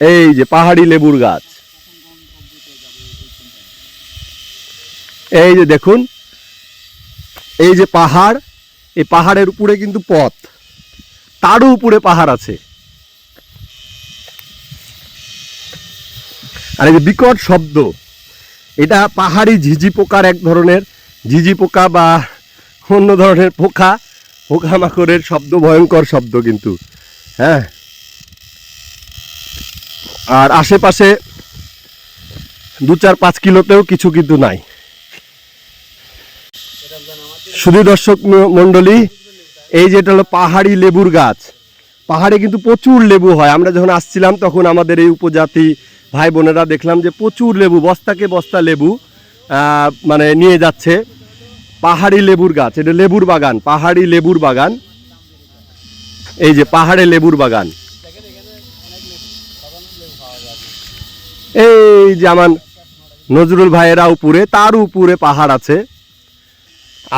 এই যে পাহাড়ি লেবুর গাছ, এই যে দেখুন, এই যে পাহাড়, এই পাহাড়ের উপরে কিন্তু পথ, তারও উপরে পাহাড় আছে। আর এই যে বিকট শব্দ, এটা পাহাড়ি ঝিঝি পোকার এক ধরনের ঝিঝি পোকা বা অন্য ধরনের পোকা, পোকামাকড়ের শব্দ, ভয়ঙ্কর শব্দ কিন্তু। হ্যাঁ, আর আশেপাশে 2-4-5 কিলোতেও কিছু কিন্তু নাই। শুধু দর্শক মন্ডলী, এই যেটা হলো পাহাড়ি লেবুর গাছ। পাহাড়ে কিন্তু প্রচুর লেবু হয়। আমরা যখন আসছিলাম তখন আমাদের এই উপজাতি ভাই বোনেরা দেখলাম যে প্রচুর লেবু, বস্তাকে বস্তা লেবু মানে নিয়ে যাচ্ছে। পাহাড়ি লেবুর গাছ, এটা লেবুর বাগান, পাহাড়ি লেবুর বাগান। এই যে পাহাড়ে লেবুর বাগান, এই যে আমার নজরুল ভাইয়েরা উপরে, তার উপরে পাহাড় আছে।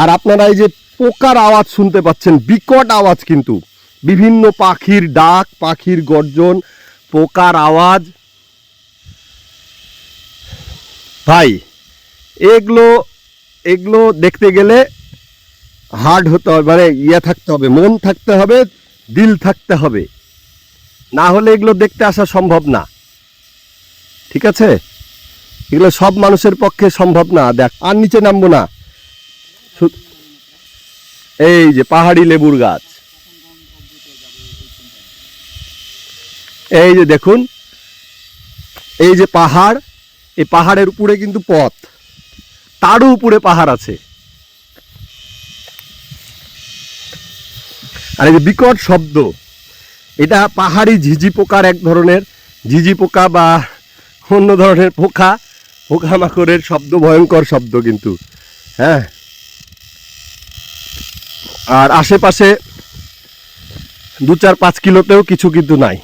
আর আপনারা এই যে পোকার আওয়াজ শুনতে পাচ্ছেন, বিকট আওয়াজ কিন্তু, বিভিন্ন পাখির ডাক, পাখির গর্জন, পোকার আওয়াজ। ভাই এগুলো এগুলো দেখতে গেলে হার্ড হতে হবে, মানে থাকতে হবে, মন থাকতে হবে, দিল থাকতে হবে, না হলে এগুলো দেখতে আসা সম্ভব না। ঠিক আছে, এগুলো সব মানুষের পক্ষে সম্ভব না। দেখ, আর নিচে নামবো না। এই যে পাহাড়ি লেবুর গাছ, এই যে দেখুন, এই যে পাহাড়, এই পাহাড়ের উপরে কিন্তু পথ, তারও উপরে পাহাড় আছে। আর এই যে বিকট শব্দ, এটা পাহাড়ি ঝিঝি পোকার এক ধরনের ঝিঝি পোকা বা অন্য ধরনের পোকা, পোকামাকড়ের শব্দ, ভয়ঙ্কর শব্দ কিন্তু। হ্যাঁ, আর আশেপাশে 2-4-5 কিলোতেও কিছু কিন্তু নাই।